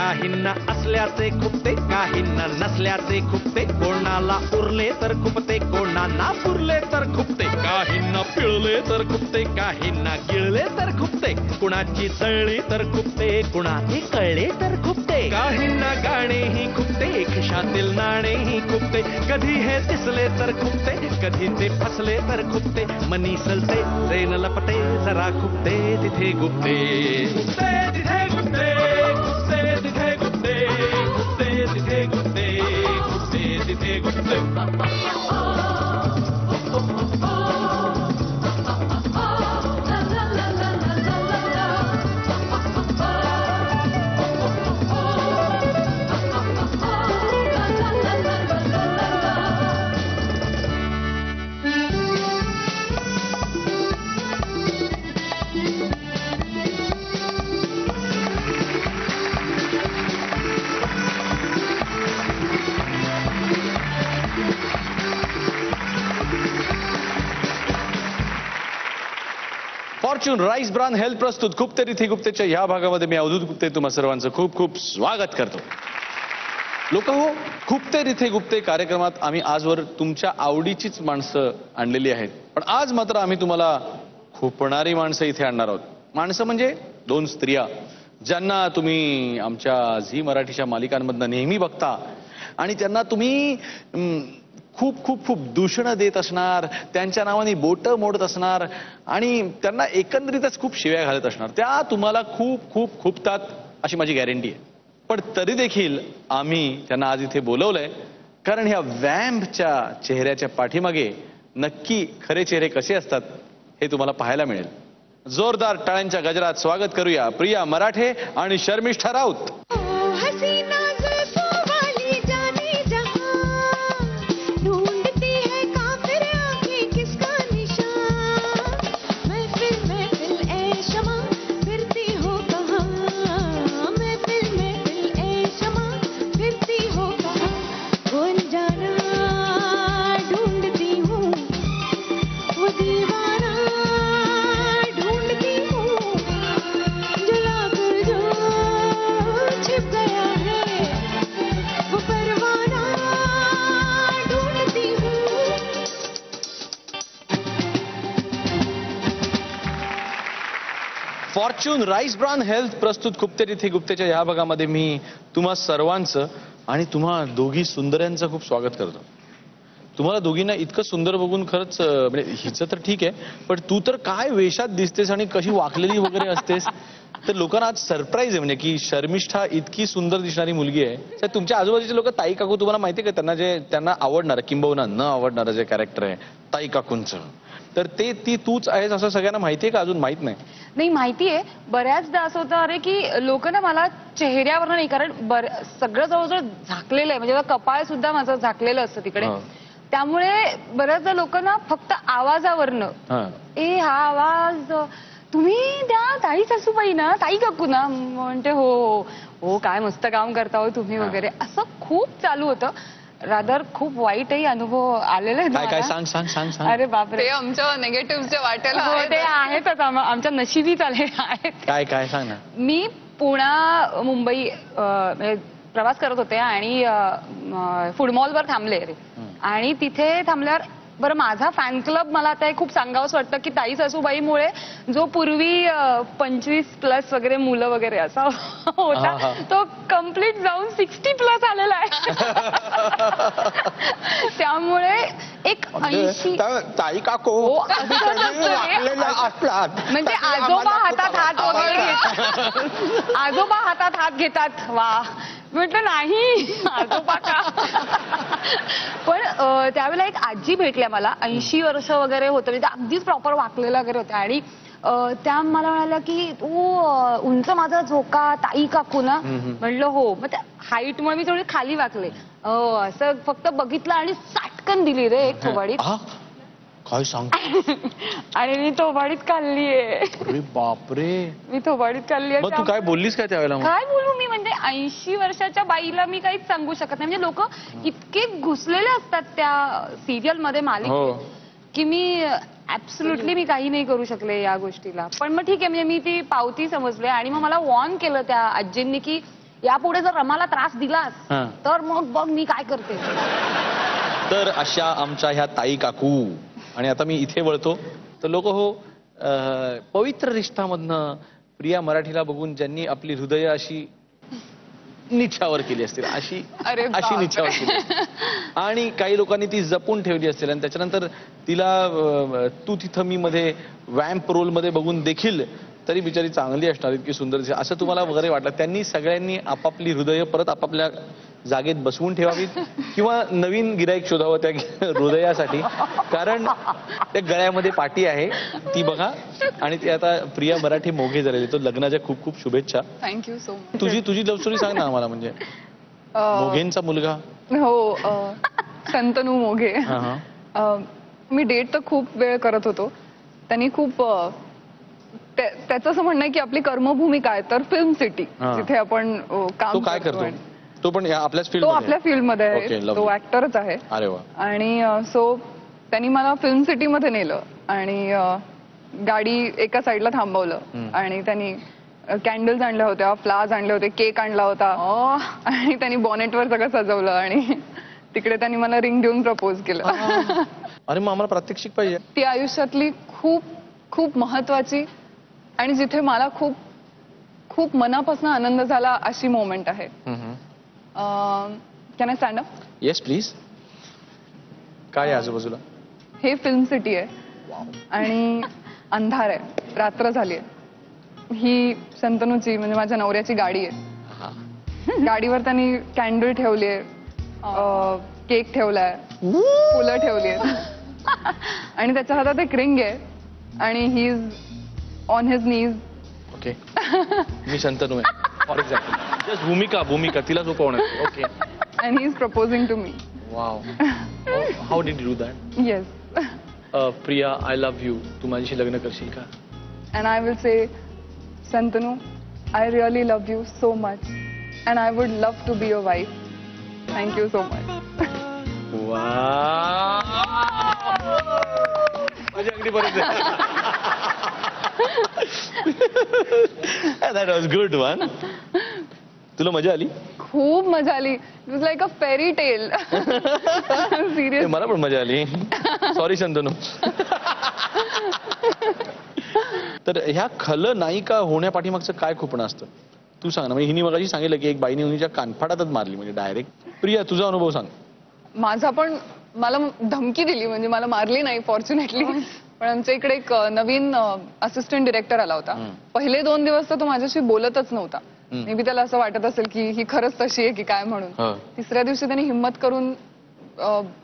काहींना असल्याचे खुपते, काहींना नसल्याचे खुपते, कोणाला उरले तर खुपते, कोणाला पुरले तर खुपते, काहींना पिळले तर खुपते, काहींना गिळले तर खुपते, कुणाची चळली तर खुपते, कुणाचे कळले तर खुपते, काहींना गाणेही खुपते, खिशातील नाणेही खुपते, कधी हे दिसले तर खुपते, कधी ते फसले तर खुपते, मनी सलते रेन लपते, जरा खुपते तिथे गुपते, खुपते तिथे गुपते, खुपते तिथे गुपते, खुपते तिथे गुपते, खुपते तिथे गुपते. फॉर्च्यून राईस ब्रान हेल्थ प्रस्तुत खुपते तिथे गुप्तेच्या ह्या भागामध्ये मी अवधूत गुप्ते तुम्हा सर्वांचं खूप खूप स्वागत करतो. लोक हो, खुपते तिथे गुप्ते कार्यक्रमात आम्ही आजवर तुमच्या आवडीचीच माणसं आणलेली आहेत, पण आज मात्र आम्ही तुम्हाला खुपणारी माणसं इथे आणणार आहोत. माणसं म्हणजे दोन स्त्रिया ज्यांना तुम्ही आमच्या झी मराठीच्या मालिकांमधनं नेहमी बघता आणि त्यांना तुम्ही खूप खूप खूप दूषणं देत असणार, त्यांच्या नावाने बोटं मोडत असणार आणि त्यांना एकंदरीतच खूप शिव्या घालत असणार. त्या तुम्हाला खूप खूप खुपतात अशी माझी गॅरंटी आहे. पण तरी देखील आम्ही त्यांना आज इथे बोलवलंय कारण ह्या वॅम्पच्या चेहऱ्याच्या पाठीमागे नक्की खरे चेहरे कसे असतात हे तुम्हाला पाहायला मिळेल. जोरदार टाळ्यांच्या गजरात स्वागत करूया प्रिया मराठे आणि Sharmishtha Raut. Fortune rice bran health प्रस्तुत खुपते तिथे गुप्तेच्या ह्या भागामध्ये मी तुम्हा सर्वांचं आणि तुम्हा दोघी सुंदर्यांचं खूप स्वागत करतो. तुम्हाला दोघींना इतकं सुंदर बघून खरंच म्हणजे हिचं तर ठीक आहे, पण तू तर काय वेशात दिसतेस आणि कशी वाकलेली वगैरे असतेस, तर लोकांना आज सरप्राईज आहे म्हणजे की शर्मिष्ठा इतकी सुंदर दिसणारी मुलगी आहे. तर तुमच्या आजूबाजूचे लोक ताई काकू तुम्हाला माहिती आहे का त्यांना आवडणार किंबहुना न आवडणारं जे कॅरेक्टर आहे ताई काकूंचं, तर ती तूच आहेस असं सगळ्यांना माहितीये का? अजून माहित नाही. नाही माहितीये. बऱ्याचदा असं होतं अरे की लोक ना मला चेहऱ्यावर नाही, कारण सगळं जवळजवळ झाकलेलं आहे, म्हणजे कपाळ सुद्धा माझं झाकलेलं असतं तिकडे, त्यामुळे बऱ्याचदा लोकांना फक्त आवाजावरनं हा आवाज तुम्ही त्या ताई सासूबाई ना, ताई काकू ना, म्हणते हो हो काय मस्त काम करता हो तुम्ही वगैरे, असं खूप चालू होतं. रादर खूप वाईटही अनुभव आलेला आहे. काय सांग सांग सांग सांग. अरे बापरे, ते आमच्या निगेटिव्हच्या वाटेला ते आहेतच, आमच्या नशिबी चालले आहेत. काय सांग ना. मी पुणा मुंबई प्रवास करत होते आणि फूड मॉलवर थांबले आणि तिथे थांबल्यावर बरं माझा फॅन क्लब मला आता खूप सांगावंसं वाटतं की ताई सासूबाईमुळे जो पूर्वी 25+ वगैरे मुलं वगैरे असा होता तो कम्प्लीट जाऊन 60+ आलेला आहे. त्यामुळे एक 80 ताई काकू म्हणजे आजोबा हातात हात वगैरे घेतात, आजोबा हातात हात घेतात, वा म्हटलं नाही आजोबा का. पण त्यावेळेला एक आजी भेटल्या मला, 80 वर्ष वगैरे होतं, म्हणजे अगदीच प्रॉपर वाकलेल्या वगैरे होत्या आणि त्या मला म्हणाल्या की तू उंच माझा झोका ताई काकू ना. म्हणलं हो. मग त्या हाईटमुळे मी थोडी खाली वाकले, असं फक्त बघितलं आणि साटकन दिली रे एक थोबाडीत. काय सांग. आणि मी थोबाडीत खाल्लीये. अरे बापरे, मी थोबाडीत खाल्ली. मग तू काय बोललीस काय त्यावेळेला? काय बोलू मी, म्हणजे 80 वर्षाच्या बाईला मी काहीच सांगू शकत नाही. म्हणजे लोक इतके घुसलेले असतात त्या सिरियल मध्ये मालिकेत की मी ऍब्सोल्युटली मी काही नाही करू शकले या गोष्टीला. पण मग ठीक आहे, म्हणजे मी ती पावती समजले आणि मग मला वॉर्न केलं त्या आजींनी की यापुढे जर रमाला त्रास दिलास हा. तर मग बघ मी काय करते. तर अशा आमच्या ह्या ताई काकू. आणि आता मी इथे वळतो तर लोक हो, पवित्र रिश्तामधनं प्रिया मराठीला बघून ज्यांनी आपली हृदय अशी निछावर केली असतील, अशी अरे अशी बापरे. निछावर केली, आणि काही लोकांनी ती जपून ठेवली असतील, आणि त्याच्यानंतर तिला तू तिथं मी मध्ये वॅम्प रोल मध्ये बघून देखील तरी बिचारी चांगली असणार, इतकी सुंदर दिसते असं तुम्हाला वगैरे वाटलं. त्यांनी सगळ्यांनी आपापली हृदय परत आपापल्या जागेत बसवून ठेवावीत किंवा नवीन गिराईक शोधावं त्या हृदयासाठी, कारण त्या गळ्यामध्ये पाटी आहे ती बघा. आणि ते आता प्रिया मराठी मोघे झालेली. तो लग्नाच्या खूप खूप शुभेच्छा. Thank you so much. तुझी लव्ह स्टोरी सांग ना आम्हाला. म्हणजे मोघेंचा मुलगा. हो, संतनू मोघे. हा, हा. मी डेट तर खूप वेळ करत होतो. त्यांनी खूप त्याचं असं म्हणणं आहे की आपली कर्मभूमी काय तर फिल्म सिटी, हा. जिथे आपण तो काम काय करतो? आणि तो पण आपल्याच फील्ड तो आपल्या फील्डमध्ये Okay, आहे. lovely. तो ऍक्टरच आहे. अरे वा. आणि सो त्यांनी मला फिल्म सिटी मध्ये नेलं आणि गाडी एका साईडला थांबवलं आणि त्यांनी कॅन्डल्स आणल्या होत्या, फ्लावर्स आणले होते, केक आणला होता आणि त्यांनी बॉनेटवर सगळं सजवलं आणि तिकडे त्यांनी मला रिंग देऊन प्रपोज केलं. अरे मग आम्हाला प्रात्यक्षिक पाहिजे. ती आयुष्यातली खूप खूप महत्वाची आणि जिथे मला खूप खूप मनापासून आनंद झाला अशी मोमेंट आहे. Can I stand up? Yes please. काय आहे आजूबाजूला? हे फिल्म सिटी आहे आणि अंधार आहे, रात्र झाली आहे. ही शंतनूची म्हणजे माझ्या नवऱ्याची गाडी आहे. गाडीवर त्यांनी कॅन्डल ठेवलीये, केक ठेवलाय, फुलं ठेवली आहेत आणि त्याच्या हातात एक रिंग आहे आणि he is on his knees. Okay. मी शंतनू आहे. फॉर एक्झाम्पल जस्ट भूमिका तिला झोपवण. Okay. And he is proposing to me. Wow. How did you do that? Yes. Priya, I love you. तू माझ्याशी लग्न करशील का? And I will say, Santanu, I really love you so much and I would love to be your wife. Thank you so much. माझी अगदी बरोबर. That was good one. तुला मजा आली? खूप मजा आली. It was like a fairy tale. Seriously. मला पण मजा आली. सॉरी शंतनू. तर ह्या खलनायिका होण्यापाठीमागचं काय खुपणं असतं तू सांग ना. म्हणजे हिने मगाशी सांगितलं की एक बाईने हिच्या कानफाडातच मारली, म्हणजे डायरेक्ट. प्रिया, तुझा अनुभव सांग. माझा पण, मला धमकी दिली, म्हणजे मला मारली नाही फॉर्च्युनेटली. पण आमच्या इकडे एक नवीन असिस्टंट डिरेक्टर आला होता. पहिले 2 दिवस तर तो माझ्याशी बोलतच नव्हता. मे बी त्याला असं वाटत असेल की ही खरंच तशी आहे की काय म्हणून. तिसऱ्या दिवशी त्यांनी हिंमत करून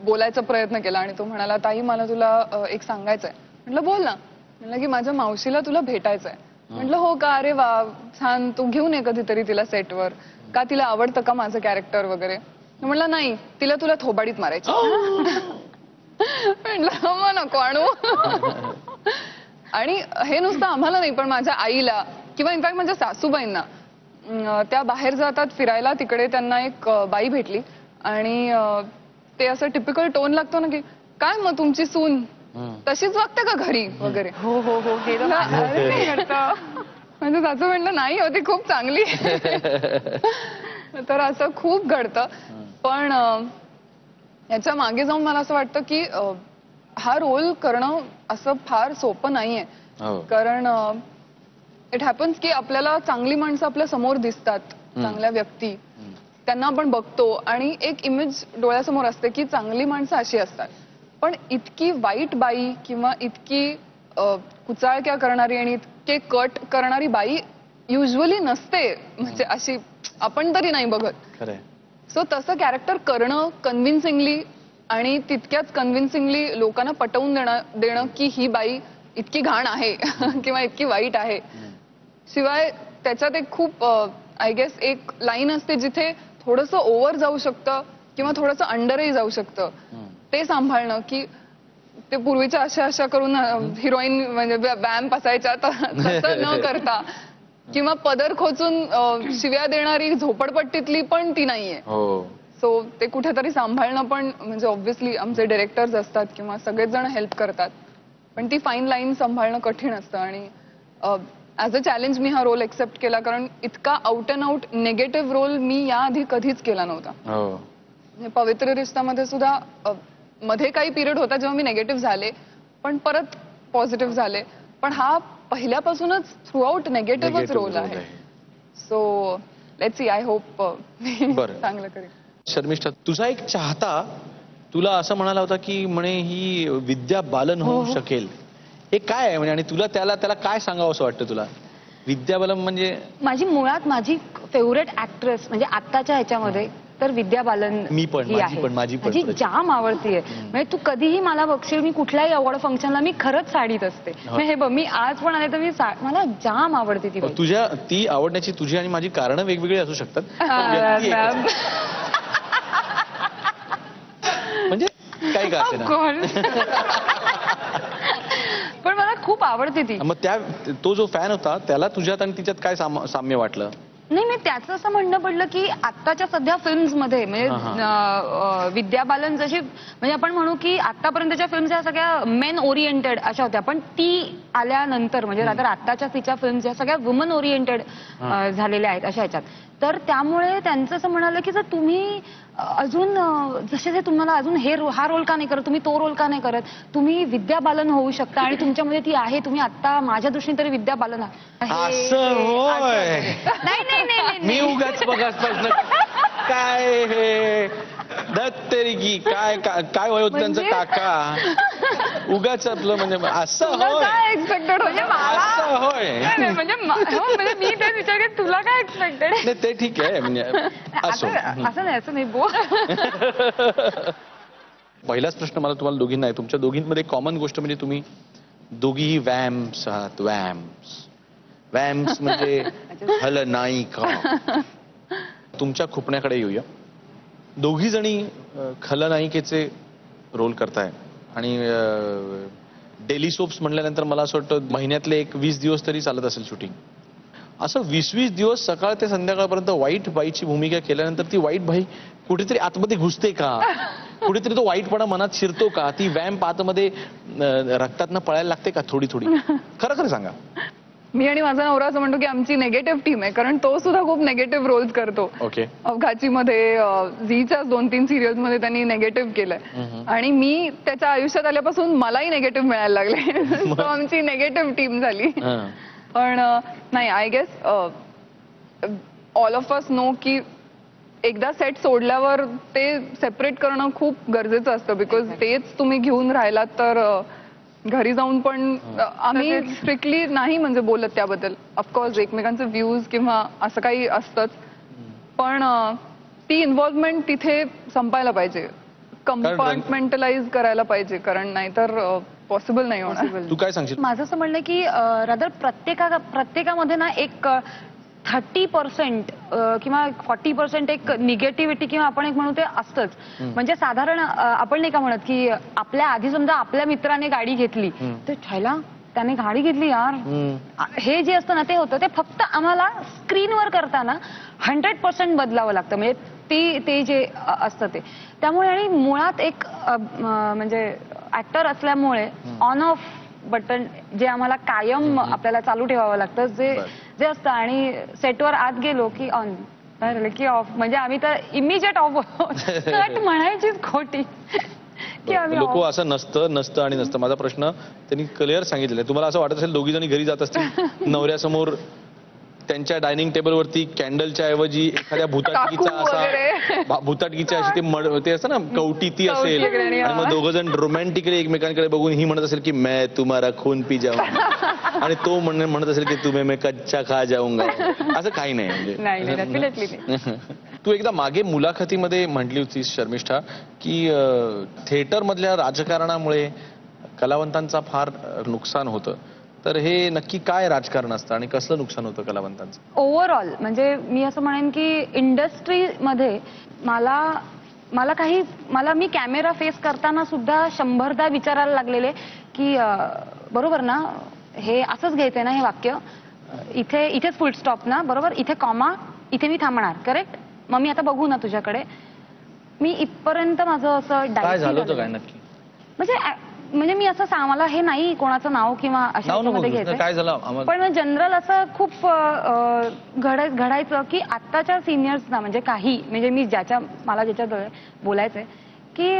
बोलायचा प्रयत्न केला आणि तो म्हणाला, ताई मला तुला एक सांगायचंय. म्हटलं बोल ना. म्हटलं की माझ्या मावशीला तुला भेटायचंय. म्हटलं हो का, अरे वा छान, तू घेऊन ये कधीतरी तिला सेटवर. का तिला आवडतं का माझं कॅरेक्टर वगैरे? म्हटलं नाही, तिला तुला थोबाडीत मारायची. म्हटलं मग नको आणू. आणि हे नुसतं आम्हाला नाही पण माझ्या आईला किंवा इनफॅक्ट माझ्या सासूबाईंना, त्या बाहेर जातात फिरायला, तिकडे त्यांना एक बाई भेटली आणि ते असं टिपिकल टोन लागतो ना की काय मग तुमची सून तशीच वागते का घरी वगैरे. हो हो हो. हे तर अरे ते घडतं. म्हणजे सासू म्हणलं नाही होती खूप चांगली. तर असं खूप घडतं. पण याच्या मागे जाऊन मला असं वाटतं की हा रोल करणं असं फार सोपं नाहीये. कारण इट हॅपन्स की आपल्याला चांगली माणसं आपल्या समोर दिसतात, चांगल्या व्यक्ती, त्यांना आपण बघतो आणि एक इमेज डोळ्यासमोर असते की चांगली माणसं अशी असतात. पण इतकी वाईट बाई किंवा इतकी कुचाळक्या करणारी आणि इतके कट करणारी बाई युजली नसते. म्हणजे अशी आपण तरी नाही बघत. सो तसं कॅरेक्टर करणं कन्व्हिन्सिंगली आणि तितक्याच कन्व्हिन्सिंगली लोकांना पटवून देणं की ही बाई इतकी घाण आहे किंवा इतकी वाईट आहे. शिवाय त्याच्यात एक खूप आय गेस एक लाईन असते जिथे थोडंसं ओव्हर जाऊ शकतं किंवा थोडंसं अंडरही जाऊ शकतं. ते सांभाळणं की ते पूर्वीच्या अशा करून हिरोईन म्हणजे वॅम्प असायच्या तसं न करता किंवा पदर खोचून शिव्या देणारी झोपडपट्टीतली पण ती नाहीये. सो ते कुठेतरी सांभाळणं पण म्हणजे ऑब्व्हियसली आमचे डिरेक्टर्स असतात किंवा सगळेच जण हेल्प करतात, पण ती फाईन लाईन सांभाळणं कठीण असतं. आणि ॲज अ चॅलेंज मी हा रोल एक्सेप्ट केला, कारण इतका out and out negative role मी याआधी कधीच केला नव्हता. हो. म्हणजे पवित्र रिश्तामध्ये सुद्धा मध्ये काही पिरियड होता जेव्हा मी नेगेटिव्ह झाले, पण परत पॉझिटिव्ह झाले. पण हा पहिल्यापासूनच थ्रू आउट नेगेटिव्हच रोल आहे. So let's see, I hope बरं. चांगलं करेन. शर्मिष्ठा, तुझा एक चाहता तुला असं म्हणाला होता की म्हणे ही विद्या बालन होऊ शकेल. हे काय आहे म्हणजे, आणि तुला त्याला काय सांगावं असं वाटतं तुला? विद्या बालन म्हणजे मुळात माझी फेवरेट ऍक्ट्रेस म्हणजे आत्ताच्या ह्याच्यामध्ये तर विद्या बालन मी पण, ही आहे. माझी पण माझी जाम आवडतीये. म्हणजे तू कधीही मला बघशील, मी कुठल्याही अवॉर्ड फंक्शनला मी खरंच साडीत असते. म्हणजे हे बघ, मी आज पण आले तर मी मला जाम आवडते ती बाई. ती आवडण्याची तुझी आणि माझी कारणं वेगवेगळी असू शकतात. व्यक्ती एकच आहे. म्हणजे काही का असेना. पण मला खूप आवडते ती. मग तो जो फॅन होता त्याला तुझ्यात आणि तिच्यात काय साम्य वाटलं? नाही, त्याचं असं म्हणणं पडलं की आत्ताच्या सध्या फिल्म्समध्ये म्हणजे विद्या बालन जशी, म्हणजे आपण म्हणू की आतापर्यंतच्या फिल्म्स या सगळ्या मेन ओरिएंटेड अशा होत्या, पण ती आल्यानंतर म्हणजे रादर आत्ताच्या तिच्या फिल्म्स या सगळ्या वुमन ओरिएंटेड झालेल्या आहेत अशा ह्याच्यात. तर त्यामुळे त्यांचं असं म्हणालं की जर तुम्ही अजून जसे तुम्हाला अजून हा रोल का नाही करत, तुम्ही तो रोल का नाही करत, तुम्ही विद्या बालन होऊ शकता आणि तुमच्यामध्ये ती आहे. तुम्ही आता माझ्या दृष्टीने तरी विद्या बालन आहे. नाही मी उगाच बघाच प्रश्न काय हे दत्तरी की काय वय होतं त्यांचं काका, उगाच आपलं म्हणजे असं काय एक्सपेक्टेड म्हणजे मला होय म्हणजे मी तेच विचार की तुला काय एक्सपेक्टेड आहे. नाही ते ठीक आहे म्हणजे असं नाही बो. पहिलाच प्रश्न मला तुम्हाला दोघींना आहे. तुमच्या दोघींमध्ये कॉमन गोष्ट म्हणजे तुम्ही दोघीही वॅम्स आहात. वॅम्स म्हणजे खलनायिका. तुमच्या खुपण्याकडे येऊया. दोघी जणी खलनायिकेचे रोल करताय आणि डेली सोप्स म्हणल्यानंतर मला असं वाटतं महिन्यातले 20 दिवस तरी चालत असेल शूटिंग. असं 20 दिवस सकाळ ते संध्याकाळपर्यंत वाईट बाईची भूमिका केल्यानंतर ती वाईट बाई कुठेतरी आतमध्ये घुसते का? कुठेतरी तो वाईटपणा मनात शिरतो का? ती वॅम्प आतमध्ये रक्तातनं पळायला लागते का थोडी? खरं सांगा. मी आणि माझा नवरा असं म्हणतो की आमची नेगेटिव्ह टीम आहे, कारण तो सुद्धा खूप नेगेटिव्ह रोल्स करतो. ओके. अवघाचीमध्ये, झीच्या 2-3 सिरियल्स मध्ये त्यांनी नेगेटिव्ह केलंय आणि मी त्याच्या आयुष्यात आल्यापासून मलाही नेगेटिव्ह मिळायला लागले. तो आमची नेगेटिव्ह टीम झाली. पण नाही, I guess all of us know की एकदा सेट सोडल्यावर ते सेपरेट करणं खूप गरजेचं असतं. बिकॉज तेच तुम्ही घेऊन राहिलात तर घरी जाऊन पण आम्ही स्ट्रिक्टली नाही म्हणजे बोलत त्याबद्दल. ऑफकोर्स एकमेकांचे व्ह्यूज किंवा असं काही असतंच, पण ती इन्व्हॉल्वमेंट तिथे संपायला पाहिजे, कंपार्टमेंटलाइज करायला पाहिजे, कारण नाहीतर पॉसिबल नाही होणार. तू काय सांगशील? माझं असं म्हणणं की रादर प्रत्येकामध्ये ना एक 30% किंवा 40% एक निगेटिव्हिटी किंवा आपण एक म्हणू ते असतंच. म्हणजे साधारण आपण नाही का म्हणत की आपल्या आधी समजा आपल्या मित्राने गाडी घेतली तर ठायला त्याने गाडी घेतली यार, हे जे असतं ना ते होतं. ते फक्त आम्हाला स्क्रीनवर करताना 100% बदलावं लागतं. म्हणजे ते जे असतं ते त्यामुळे. आणि मुळात एक म्हणजे ऍक्टर असल्यामुळे ऑन ऑफ बटन जे आम्हाला कायम आपल्याला चालू ठेवावं लागतं जे असतं. आणि सेटवर आत गेलो की ऑन, की ऑफ, म्हणजे आम्ही तर इमिजिएट ऑफ कट म्हणायचीच खोटी. लोक असं नसतं आणि नसतं. माझा प्रश्न त्यांनी क्लिअर सांगितलेला आहे. तुम्हाला असं वाटत असेल दोघी जणी घरी जात असतील नवऱ्यासमोर त्यांच्या डायनिंग टेबलवरती कॅन्डलच्या ऐवजी एखाद्या भुताटकीच्या अशी ते असतं ना कवटी ती असेल आणि मग दोघं जण रोमॅन्टिकली एकमेकांकडे बघून ही म्हणत असेल की मैं तुम्हारा खून पी जाऊंगा आणि तो म्हणत असेल की तुम्ही मैं कच्चा खा जाऊंगा. असं काही नाही म्हणजे. तू एकदा मागे मुलाखतीमध्ये म्हटली होतीस शर्मिष्ठा की थिएटर मधल्या राजकारणामुळे कलावंतांचा फार नुकसान होतं. तर हे नक्की काय राजकारण असतं आणि कसलं नुकसान होतं कलावंतांचं? ओव्हरऑल म्हणजे मी असं म्हणेन की इंडस्ट्रीमध्ये मी कॅमेरा फेस करताना सुद्धा 100दा विचारायला लागलेले की बरोबर ना, हे असंच घ्यायचंय ना हे वाक्य, इथेच फुल स्टॉप ना, बरोबर, इथे कॉमा, इथे मी थांबणार, करेक्ट, मग मी आता बघू ना तुझ्याकडे. मी इथपर्यंत माझं असं काय झालं होतं काय नक्की? म्हणजे म्हणजे मी असं मला हे नाही कोणाचं नाव किंवा अशा नाव नको ह्याच्यामध्ये घेऊस ना, घ्यायचंय. काय झालं आम्हाला पण जनरल असं खूप घडायचं की आत्ताच्या सिनियर्सना म्हणजे म्हणजे मी मला ज्याच्या बोलायचंय की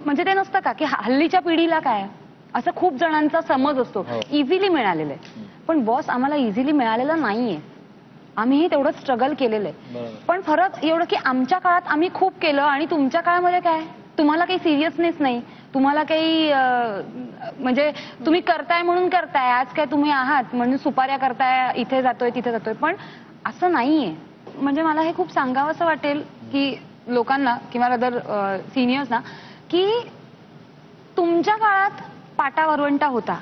म्हणजे ते नसतं का की हल्लीच्या पिढीला काय असं खूप जणांचा समज असतो इझिली मिळालेलं आहे. पण बॉस आम्हाला इझिली मिळालेलं नाहीये. आम्हीही तेवढं स्ट्रगल केलेलं आहे. पण फरक एवढं की आमच्या काळात आम्ही खूप केलं आणि तुमच्या काळामध्ये काय तुम्हाला काही सिरियसनेस नाही. तुम्हाला काही म्हणजे तुम्ही करताय म्हणून करताय. आज काय तुम्ही आहात म्हणून सुपाऱ्या करताय, इथे जातोय तिथे जातोय. पण असं नाहीये. म्हणजे मला हे खूप सांगावं असं वाटेल की लोकांना किंवा अदर सिनियर्सना की तुमच्या काळात पाटा वरवंटा होता.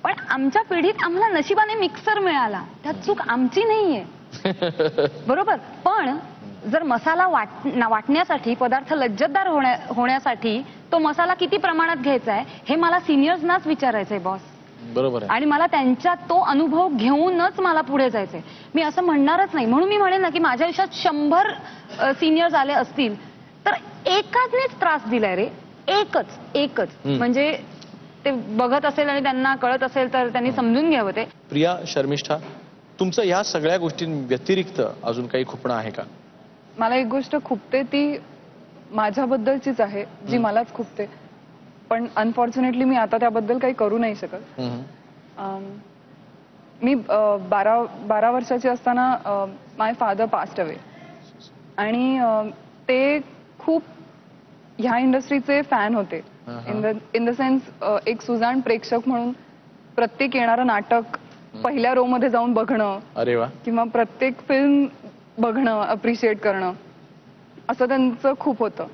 पण आमच्या पिढीत आम्हाला नशिबाने मिक्सर मिळाला. त्यात चूक आमची नाहीये. बरोबर. पण जर मसाला वाटण्यासाठी पदार्थ लज्जतदार होण्यासाठी तो मसाला किती प्रमाणात घ्यायचा आहे हे मला सिनियर्सनाच विचारायचंय बॉस. बरोबर आहे. आणि मला त्यांच्या तो अनुभव घेऊनच मला पुढे जायचंय. मी असं म्हणणारच नाही. म्हणून मी म्हणेन ना की माझ्या आयुष्यात 100 सिनियर्स आले असतील तर एकाचनेच त्रास दिलाय रे. एकच म्हणजे ते बघत असेल आणि त्यांना कळत असेल तर त्यांनी समजून घ्यावं ते. प्रिया, शर्मिष्ठा, तुमचं ह्या सगळ्या गोष्टींव्यतिरिक्त अजून काही खुपणं आहे का? मला एक गोष्ट खुपते ती माझ्याबद्दलचीच आहे जी मलाच खुपते. पण अनफॉर्च्युनेटली मी आता त्याबद्दल काही करू नाही शकत. मी 12 वर्षाची असताना माय फादर पास्ड अवे आणि ते खूप ह्या इंडस्ट्रीचे फॅन होते. इन द सेन्स एक सुजाण प्रेक्षक म्हणून प्रत्येक येणारं नाटक पहिल्या रो मध्ये जाऊन बघणं. अरे वा. किंवा प्रत्येक फिल्म बघणं, अप्रिशिएट करणं असं त्यांचं खूप होतं.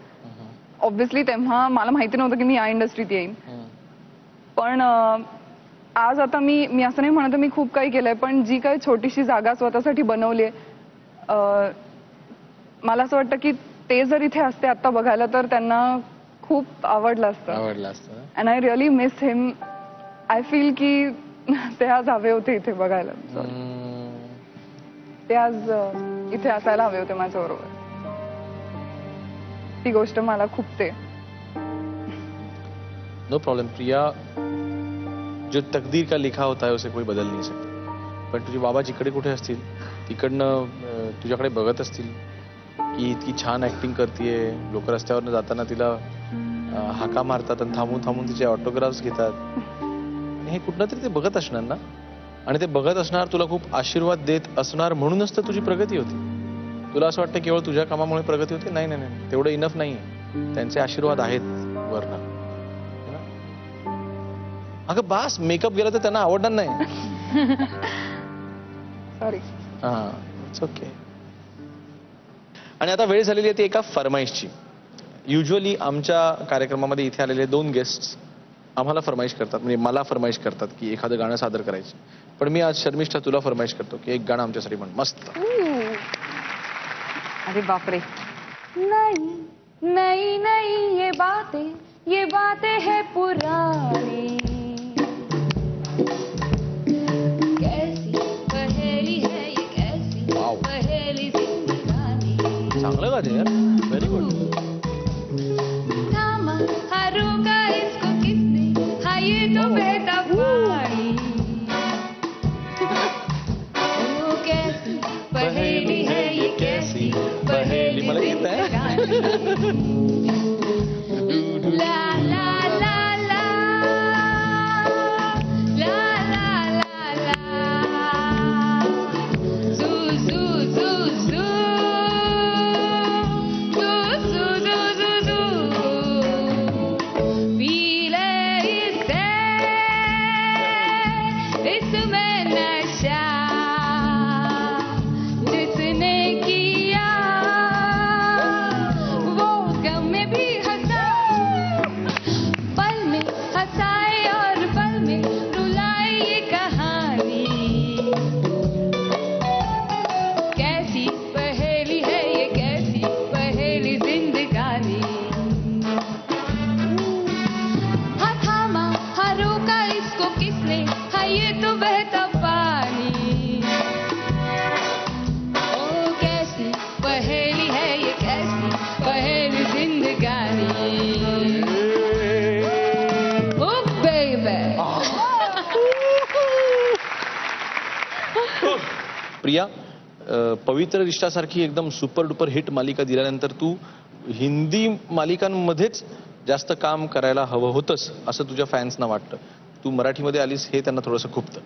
ऑब्व्हियसली तेव्हा मला माहिती नव्हतं की मी या इंडस्ट्रीत येईन. पण आज आता मी असं नाही म्हणत मी खूप काही केलंय. पण जी काही छोटीशी जागा स्वतःसाठी बनवली आहे मला असं वाटतं की ते जर इथे असते आता बघायला तर त्यांना खूप आवडलं असतं. And I really miss him. I feel की ते आज हवे होते इथे बघायला. ते आज इथे असायला हवे होते माझ्याबरोबर. ती गोष्ट मला खूपते. No problem Priya. जो तकदीर का लिखा होता है उसे कोई बदल नहीं सकता. पण तुझे बाबा जिकडे कुठे असतील तिकडनं तुझ्याकडे बघत असतील की इतकी छान ऍक्टिंग करतीये. लोक रस्त्यावरनं जाताना तिला हाका मारतात आणि थांबून थांबून तिचे ऑटोग्राफ्स घेतात. हे कुठनं तरी ते बघत असणार ना. आणि ते बघत असणार, तुला खूप आशीर्वाद देत असणार. म्हणूनच तर तुझी प्रगती होती. तुला असं वाटतं केवळ तुझ्या कामामुळे प्रगती होते? नाही नाही नाही, तेवढं इनफ नाही. त्यांचे आशीर्वाद आहेत वरनं. अगं बास, मेकअप गेला तर त्यांना आवडणार नाही. सॉरी. हा, इट्स ओके. आणि आता वेळ झालेली आहे ती एका फरमाईशची. युजली आमच्या कार्यक्रमामध्ये इथे आलेले 2 गेस्ट आम्हाला फरमाईश करतात, म्हणजे मला फरमाईश करतात की एखादं गाणं सादर करायचं. पण मी आज शर्मिष्ठा तुला फरमाईश करतो की एक गाणं आमच्यासाठी म्हण मस्त. अरे बापरे. नहीं नहीं नहीं ये बातें है पुरानी. कैसी पहेली है ये कैसी पहेली जिंदगानी. चांगलं गाते यार. Very good. थामा हा रोका इसको किसने, हा ये तो बहता पानी. ओ कैसी पहेली है ये कैसी पहेली मला येत आहे. ला ला ला ला ला ला ला ला. झू झू झू झू झू झू झू झू झू. पीले इसे इसमें नशा जिसने किया वो गम में भी हंसा. पल में हंसाए और पल में रुलाए ये कहानी. कैसी पहेली है ये कैसी पहेली जिंदगानी. हाँ थामा हाँ रोका इसको किसने, हाँ ये तो बहता पानी. ओ कैसी पहेली है ये कैसी पहेली जिंदगानी. प्रिया, पवित्र रिश्तासारखी एकदम सुपर डुपर हिट मालिका दिल्यानंतर तू हिंदी मालिकांमध्येच जास्त काम करायला हवं होतंस असं तुझ्या फॅन्सना वाटतं. तू मराठीमध्ये आलीस हे त्यांना थोडंसं खुपतं.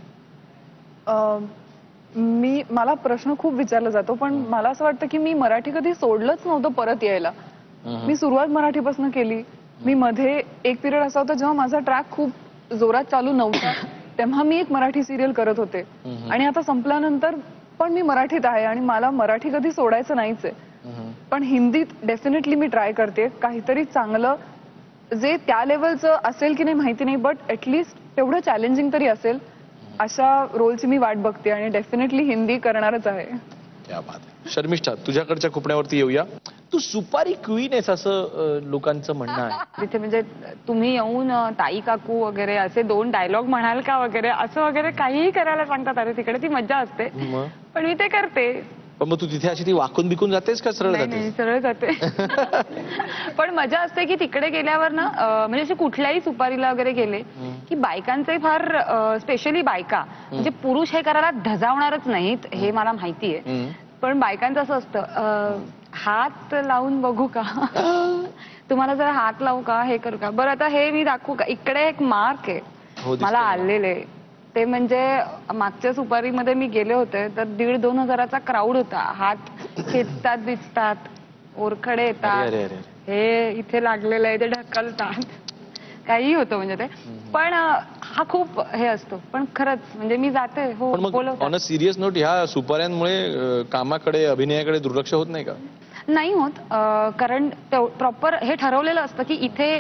मला प्रश्न खूप विचारला जातो, पण मला असं वाटतं की मी मराठी कधी सोडलंच नव्हतं परत यायला. मी सुरुवात मराठीपासून केली. मी मध्ये एक पिरियड असा होता जेव्हा माझा ट्रॅक खूप जोरात चालू नव्हता, तेव्हा मी एक मराठी सिरियल करत होते. आणि आता संपल्यानंतर पण मी मराठीत आहे आणि मला मराठी कधी सोडायचं नाहीच आहे. पण हिंदीत डेफिनेटली मी ट्राय करते काहीतरी चांगलं, जे त्या लेवलचं असेल की नाही माहिती नाही, बट ऍटलीस्ट तेवढं चॅलेंजिंग तरी असेल अशा रोलची मी वाट बघते आणि डेफिनेटली हिंदी करणारच आहे. क्या बात आहे. शर्मिष्ठा, तुझ्याकडच्या खुपण्यावरती येऊया. तू सुपारी क्वीन आहेस असं लोकांचं म्हणणं आहे. तिथे म्हणजे तुम्ही येऊन ताई काकू वगैरे असे 2 डायलॉग म्हणाल का वगैरे असं वगैरे काहीही करायला सांगतात. अरे तिकडे ती मज्जा असते, पण मी ते करते. पण मग तू तिथे अशी ती वाकून बिकून जातेस का सरळ नाही, जातेस? सरळ जाते. पण मजा असते की तिकडे गेल्यावर ना, म्हणजे असे कुठल्याही सुपारीला वगैरे गेले की बायकांचे फार स्पेशली बायका, म्हणजे पुरुष हे करायला धजावणारच नाहीत हे मला माहितीये. पण बायकांचं असं असतं, हात लावून बघू का, तुम्हाला जरा हात लावू का, हे करू का, बरं आता हे मी दाखवू का. इकडे एक मार्क आहे मला आलेले, ते म्हणजे मागच्या सुपारीमध्ये मी गेले होते तर 1,500-2 हजाराचा क्राऊड होता. हात खेचतात, दिसतात, ओरखडे येतात, हे इथे लागलेलं आहे ते ढकलतात, काही होतं म्हणजे ते. पण हा खूप हे असतो. पण खरंच म्हणजे मी जाते. हो, बोलवतात. ऑन अ सिरियस नोट, ह्या सुपाऱ्यांमुळे कामाकडे, अभिनयाकडे दुर्लक्ष होत नाही का? नाही होत, कारण प्रॉपर हे ठरवलेलं असतं की इथे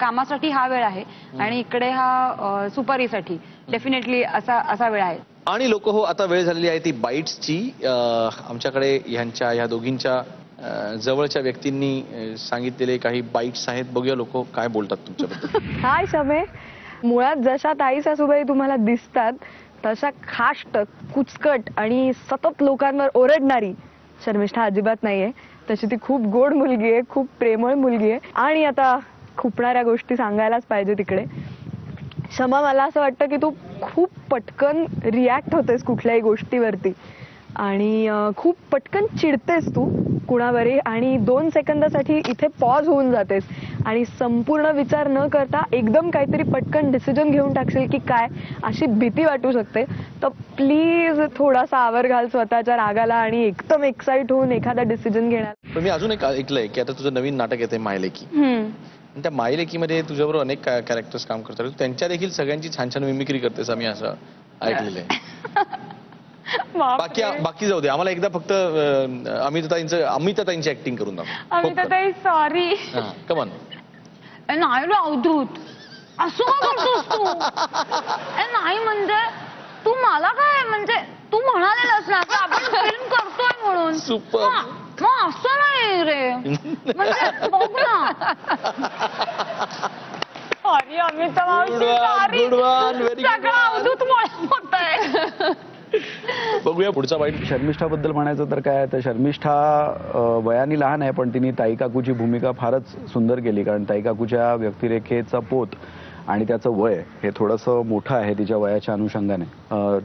कामासाठी हा वेळ आहे आणि इकडे हा सुपारीसाठी डेफिनेटली असा वेळ आहे. आणि लोक हो, आता वेळ झालेली आहे ती बाईट्सची. आमच्याकडे ह्या दोघींच्या जवळच्या व्यक्तींनी सांगितलेले काही बाईट्स आहेत. बघूया लोक काय बोलतात तुमच्याबद्दल. हाय शमे, मुळात जशा ताई सासूबाई तुम्हाला दिसतात तशा खाष्ट, कुचकट आणि सतत लोकांवर ओरडणारी शर्मिष्ठा अजिबात नाहीये. तशी ती खूप गोड मुलगी आहे, खूप प्रेमळ मुलगी आहे. आणि आता खुपणाऱ्या गोष्टी सांगायलाच पाहिजे तिकडे. शमा, मला असं वाटतं की तू खूप पटकन रिॲक्ट होतेस कुठल्याही गोष्टीवरती आणि खूप पटकन चिडतेस तू कुणावरही आणि 2 सेकंदासाठी इथे पॉज होऊन जातेस आणि संपूर्ण विचार न करता एकदम काहीतरी पटकन डिसिजन घेऊन टाकशील की काय, अशी भीती वाटू शकते. तर प्लीज थोडासा आवर घाल स्वतःच्या रागाला आणि एकदम एक्साइट होऊन एखादा डिसिजन घेणार. पण मी अजून एक ऐकलंय की आता तुझं नवीन नाटक येतंय मायलेकी. त्या मायलेकीमध्ये तुझ्याबरोबर अनेक कॅरेक्टर्स काम करतात. त्यांच्या देखील सगळ्यांची छान छान मिमिक्री करतेस, आम्ही असं ऐकलेलं आहे. बाकी जाऊ दे, आम्हाला एकदा फक्त अमिताताईंची ऍक्टिंग करून दाखव. अमिताताई सॉरी. कमॉन. नाही रे अवधूत, असं का करतोस तू? नाही म्हणजे तू मला काय, म्हणजे तू म्हणालेलंस ना की आपण फिल्म करतोय म्हणून. सुपर. मग असं नाही रे, म्हणजे बघ ना. सॉरी अमिता मावशी, सॉरी. सगळं अवधूत होत आहे. बघूया पुढचा बाईट. शर्मिष्ठाबद्दल म्हणायचं तर काय, तर शर्मिष्ठा वयाने लहान आहे पण तिने ताई काकूची भूमिका फारच सुंदर केली. कारण ताई काकूच्या व्यक्तिरेखेचा पोत आणि त्याचं वय हे थोडंसं मोठं आहे तिच्या वयाच्या अनुषंगाने.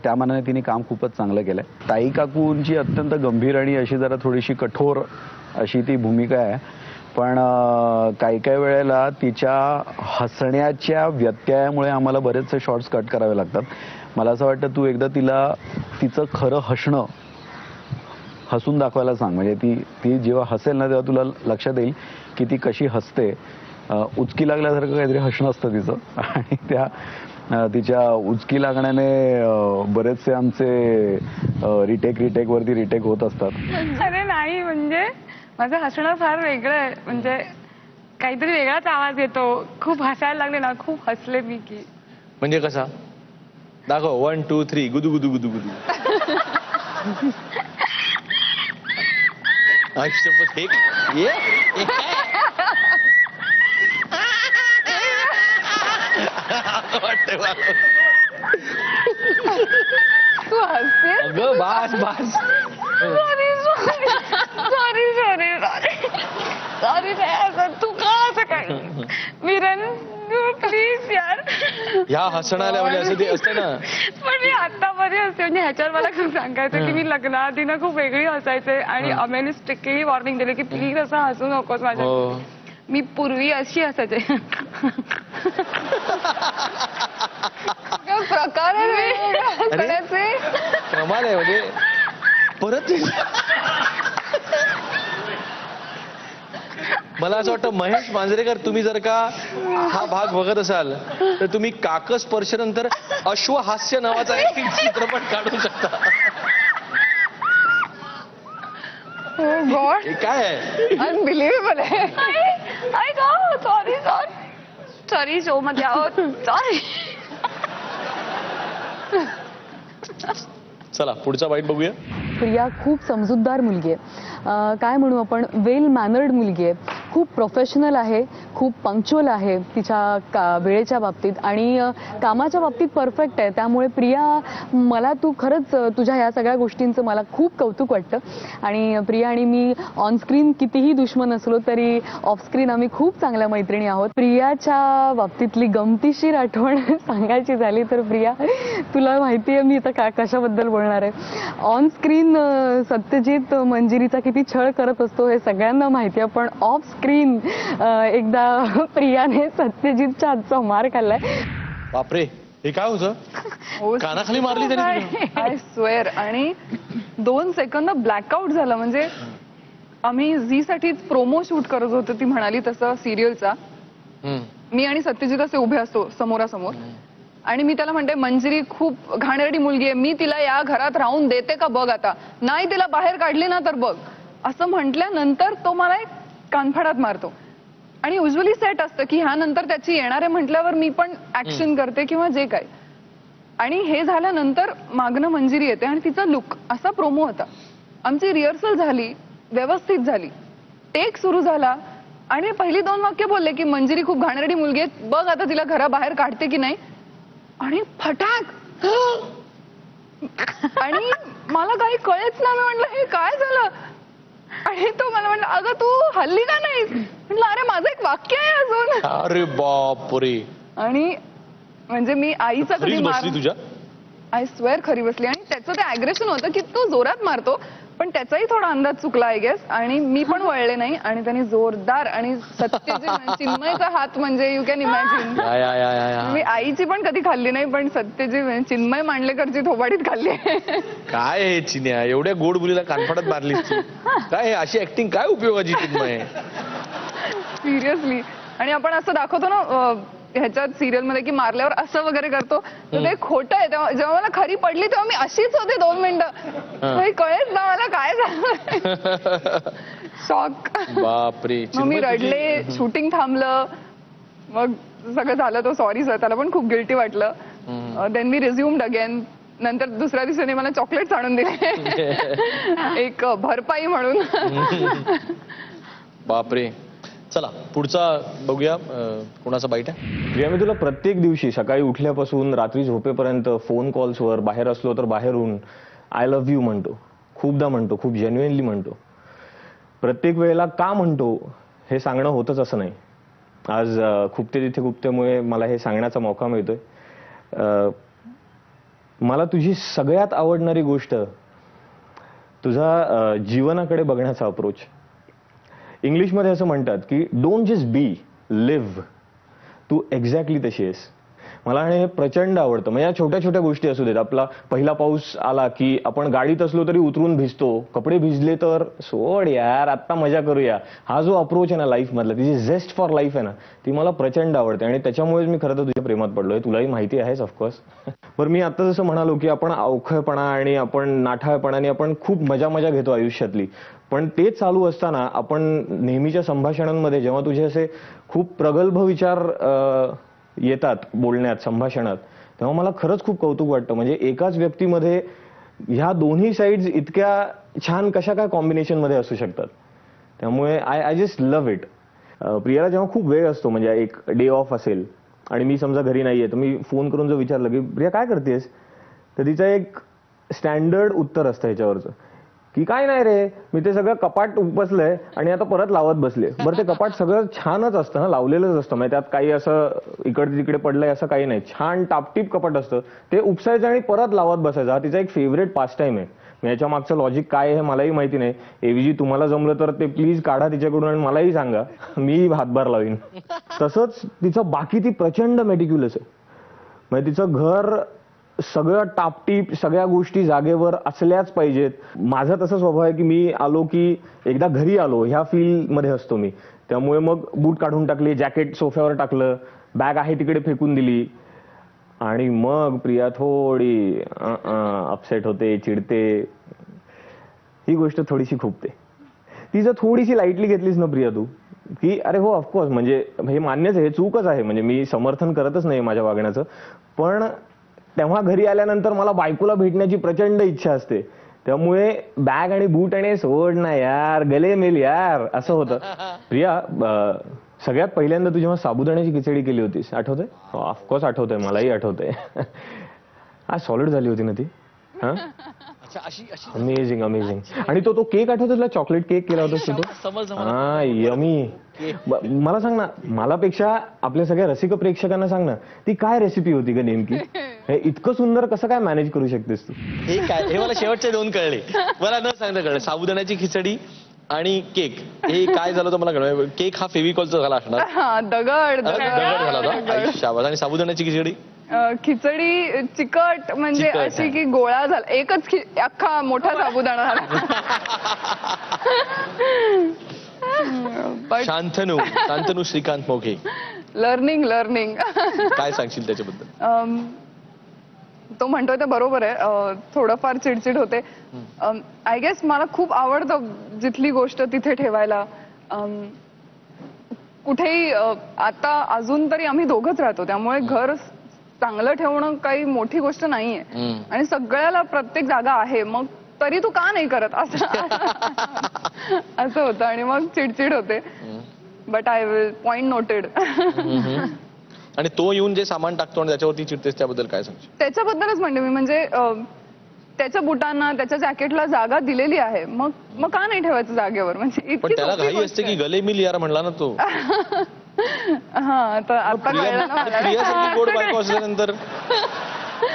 त्या मानाने तिने काम खूपच चांगलं केलंय. ताई काकूंची अत्यंत गंभीर आणि अशी जरा थोडीशी कठोर अशी ती भूमिका आहे. पण काही काही वेळेला तिच्या हसण्याच्या व्यत्ययामुळे आम्हाला बरेचसे शॉर्ट्स कट करावे लागतात. मला असं वाटतं तू एकदा तिला तिचं खरं हसणं हसून दाखवायला सांग. म्हणजे ती जेव्हा हसेल ना तेव्हा तुला लक्षात येईल की ती कशी हसते. उचकी लागल्यासारखं काहीतरी हसणं असतं तिचं आणि तिच्या उचकी लागण्याने बरेचसे आमचे रिटेक वरती रिटेक होत असतात. अरे नाही, म्हणजे माझं हसणं फार वेगळं आहे. म्हणजे काहीतरी वेगळाच आवाज येतो. खूप हसायला लागले ना, खूप हसले मी की. म्हणजे कसा दाखव. 1 2 3 गुदू गुदू गुदू गुदू. आयुष्यपत तू हसते. अगं बास बास. सॉरी तू का असं काय विरन प्लीज यार. ह्या हसणाऱ्या म्हणजे असं ते असतं ना. पण मी आतापर्यंत बरी असते. म्हणजे ह्याच्यावर मला खूप सांगायचं की मी लग्नाआधी ना खूप वेगळी हसायचे आणि अमेने स्ट्रिक्टली वॉर्निंग दिली की प्लीज असं हसू नकोस माझ्या. हो. मी पूर्वी अशी असायचे. प्रकार आहे वेगवेगळे हसण्याचे. कमाल आहे म्हणजे परत मला असं वाटतं महेश मांजरेकर तुम्ही जर का हा भाग बघत असाल तर तुम्ही काकस्पर्श नंतर अश्वहास्य नावाचा एक चित्रपट काढू शकता. गॉड हे काय आहे? अनबिलिव्हेबल आहे. आई गॉड सॉरी सॉरी शो मध्ये आहोत सॉरी. चला पुढचा बाईट बघूया. प्रिया खूप समजूतदार मुलगी आहे. काय म्हणू आपण, वेल मॅनर्ड मुलगी आहे. खूप प्रोफेशनल आहे, खूप पंक्च्युअल आहे तिच्या वेळेच्या बाबतीत आणि कामाच्या बाबतीत परफेक्ट आहे. त्यामुळे प्रिया, मला तू खरंच तुझ्या या सगळ्या गोष्टींचं मला खूप कौतुक वाटतं. आणि प्रिया आणि मी ऑनस्क्रीन कितीही दुश्मन असलो तरी ऑफस्क्रीन आम्ही खूप चांगल्या मैत्रिणी आहोत. प्रियाच्या बाबतीतली गमतीशीर आठवण सांगायची झाली तर प्रिया, तुला माहिती आहे मी इथं कशाबद्दल बोलणार आहे. ऑनस्क्रीन सत्यजित मंजिरीचा किती छळ करत असतो हे सगळ्यांना माहिती आहे, पण ऑफ स्क्रीन एकदा प्रियाने सत्यजितच्या हातचा मार खाल्लाय. बापरे, हे काय होतं? कानाखाली मारली त्यांनी. I swear. आणि 2 सेकंद ब्लॅकआउट झालं. म्हणजे आम्ही झी साठी प्रोमो शूट करत होतो, ती म्हणाली तसं सिरियलचा. मी आणि सत्यजित असे उभे असतो समोरासमोर आणि मी त्याला म्हणते मंजिरी खूप घाणेरडी मुलगी आहे, मी तिला या घरात राहून देते का बघ, आता नाही तिला बाहेर काढली ना तर बघ, असं म्हटल्यानंतर तो मला एक कानफाडात मारतो. आणि युजली सेट असतं की ह्यानंतर त्याची येणार आहे म्हटल्यावर मी पण ऍक्शन करते किंवा जे काय. आणि हे झाल्यानंतर मागणं मंजिरी येते आणि तिचा लुक असा प्रोमो होता. आमची रिहर्सल झाली, व्यवस्थित झाली, टेक सुरू झाला आणि पहिली 2 वाक्य बोलले की मंजिरी खूप घाणेरडी मुलगी आहे, बघ आता तिला घराबाहेर काढते की नाही. आणि फटाक आणि मला काही कळेच ना. मी म्हटलं हे काय झालं. आणि तो मला म्हणला अगं तू हल्ली का नाही. म्हटलं अरे माझं एक वाक्य आहे अजून. अरे बापरे. आणि म्हणजे मी आईचा कधी खरीच मार, बसली तुझ्या? आय स्वेअर खरी बसली. आणि त्याचं ते अग्रेशन होतं की तो जोरात मारतो पण त्याचाही थोडा अंदाज चुकला आय गेस. आणि मी पण वळले नाही आणि त्यांनी जोरदार. आणि सत्यजित चिन्मयचा हात म्हणजे यू कॅन इमॅजिन. या, या, या, या, या. मी आईची पण कधी खाल्ली नाही पण सत्यजित चिन्मय मांडलेकरची थोबाडीत खाल्ली. काय हे चिन्या, एवढ्या गोड मुलीला कानफाडात मारलीस तू. काय हे, अशी ऍक्टिंग काय उपयोगाची चिन्मय? सिरियसली. आणि आपण असं दाखवतो ना ह्याच्यात सिरियल मध्ये की मारल्यावर असं वगैरे करतो, तर ते खोटं आहे. जेव्हा मला खरी पडली तेव्हा मी अशीच होते 2 मिनिटं. हे कळेच ना मला काय झालं. शॉक. बापरे. मग मी रडले, शूटिंग थांबलं, मग सगळं झालं. तो सॉरी सर, त्याला पण खूप गिल्टी वाटलं. देन मी रिझ्युम्ड अगेन. नंतर दुसऱ्या दिवसाने मला चॉकलेट्स आणून दिले एक भरपाई म्हणून. बापरे. चला पुढचा बघूया कोणाचा बाईट आहे. प्रिया, मी तुला प्रत्येक दिवशी सकाळी उठल्यापासून रात्री झोपेपर्यंत फोन कॉल्सवर, बाहेर असलो तर बाहेरून आय लव्ह यू म्हणतो. खूपदा म्हणतो, खूप जेन्युइनली म्हणतो. प्रत्येक वेळेला का म्हणतो हे सांगणं होतच असं नाही. आज खूपते तिथे खूपतेमुळे मला हे सांगण्याचा मौका मिळतोय. मला तुझी सगळ्यात आवडणारी गोष्ट तुझा जीवनाकडे बघण्याचा अप्रोच. इंग्लिशमध्ये असं म्हणतात की डोंट जस्ट बी, लिव्ह. तू एक्झॅक्टली तशी आहेस. मला हे प्रचंड आवडतं. म्हणजे या छोट्या छोट्या गोष्टी असू देत. आपला पहिला पाऊस आला की आपण गाडीत असलो तरी उतरून भिजतो, कपडे भिजले तर सोड यार आत्ता मजा करूया. हा जो अप्रोच आहे ना लाईफ मधला, तिची झेस्ट फॉर लाईफ आहे ना, ती मला प्रचंड आवडते. आणि त्याच्यामुळेच मी खरं तर तुझ्या प्रेमात पडलोय. तुलाही माहिती आहेच ऑफकोर्स. बरं, मी आता जसं म्हणालो की आपण अवखळपणा आणि आपण नाठाळपणाने आपण खूप मजा घेतो आयुष्यातली. पण ते चालू असताना आपण नेहमीच्या संभाषणांमध्ये जेव्हा तुझे असे खूप प्रगल्भ विचार येतात बोलण्यात, संभाषणात, तेव्हा मला खरंच खूप कौतुक वाटतं. म्हणजे एकाच व्यक्तीमध्ये ह्या दोन्ही साईड्स इतक्या छान कशा काय कॉम्बिनेशन मध्ये असू शकतात. त्यामुळे आय जस्ट लव्ह इट. प्रियाला जेव्हा खूप वेळ असतो, म्हणजे एक डे ऑफ असेल आणि मी समजा घरी नाहीये, तर मी फोन करून जर विचारलं की प्रिया काय करतेस, तर तिचं एक स्टँडर्ड उत्तर असतं ह्याच्यावरचं की काय नाही रे, मी ते सगळं कपाट उपसलंय आणि आता परत लावत बसले. बरं ते कपाट सगळं छानच असतं ना, लावलेलंच असतं, म्हणजे त्यात काही असं इकडे तिकडे पडलंय असं काही नाही, छान टापटीप कपाट असतं. ते उपसायचं आणि परत लावत बसायचं. हा तिचा एक फेवरेट पास टाइम आहे. याच्या मागचं लॉजिक काय आहे मलाही माहिती नाही. एवजी तुम्हाला जमलं तर ते प्लीज काढा तिच्याकडून आणि मलाही सांगा, मी हातभार लावीन. तसंच तिचं बाकी ती प्रचंड मेटिक्युलस आहे. म्हणजे तिचं घर सगळं टापटीप, सगळ्या गोष्टी जागेवर असल्याच पाहिजेत. माझा तसा स्वभाव आहे की मी आलो की एकदा घरी आलो ह्या फील्ड मध्ये असतो मी. त्यामुळे मग बूट काढून टाकले, जॅकेट सोफ्यावर टाकलं, बॅग आहे तिकडे फेकून दिली आणि मग प्रिया थोडी अपसेट होते, चिडते. ही गोष्ट थोडीशी खूपते. ती जर थोडीशी लाईटली घेतलीस ना प्रिया तू, की अरे हो ऑफकोर्स म्हणजे हे मान्यच आहे, हे चूकच आहे, म्हणजे मी समर्थन करतच नाही माझ्या वागण्याचं, पण तेव्हा घरी आल्यानंतर मला बायकोला भेटण्याची प्रचंड इच्छा असते. त्यामुळे बॅग आणि बूट आणि सोड ना यार, गले मेल यार, असं होतं. प्रिया, सगळ्यात पहिल्यांदा तू जेव्हा साबुदाण्याची खिचडी केली होतीस आठवतंय? ऑफकोर्स आठवतंय, मलाही आठवतंय. आज सॉलिड झाली होती ना ती. हा, अमेझिंग अमेझिंग. आणि तो केक आठवतो तुला, चॉकलेट केक केला होता तो? हा, यमी. मला सांग ना, मलापेक्षा आपल्या सगळ्या रसिक प्रेक्षकांना सांग ना, ती काय रेसिपी होती का नेमकी? हे इतकं सुंदर कसं काय मॅनेज करू शकतेस तू? हे काय, हे मला शेवटचे 2 कळले, मला न सांगता कळलं. साबुदाण्याची खिचडी आणि केक, हे काय झालं होतं मला कळलं. केक हा फेविकॉलचा झाला असणार, दगड झाला होता. शाबास. आणि साबुदाण्याची खिचडी खिचडी चिकट, म्हणजे चिकट, अशी की गोळा झाला, एकच अख्खा मोठा साबुदाणा झाला. शांतनू श्रीकांत मोघे, लर्निंग काय सांगशील त्याच्याबद्दल? तो म्हणतोय ते बरोबर आहे, थोडंफार चिडचिड होते. आय गेस मला खूप आवडतं जिथली गोष्ट तिथे ठेवायला. कुठेही आता अजून तरी आम्ही दोघंच राहतो, त्यामुळे घर चांगलं ठेवणं काही मोठी गोष्ट नाहीये. आणि सगळ्याला प्रत्येक जागा आहे, मग तरी तू का नाही करत असं होतं. आणि मग चिडचिड होते. But I will point noted. आणि तो येऊन जे सामान टाकतो आणि त्याच्यावरती चिडतेस, त्याबद्दल काय सांगशील? त्याच्याबद्दलच म्हणते मी, म्हणजे त्याच्या बुटांना, त्याच्या जॅकेटला जागा दिलेली आहे, मग का नाही ठेवायचं जागेवर? म्हणजे पण त्याला घाई असते की गले मिल यार म्हणला ना तो. हा, तर आता कळलं ना मला. प्रियासारखी गोड बायको असल्यानंतर,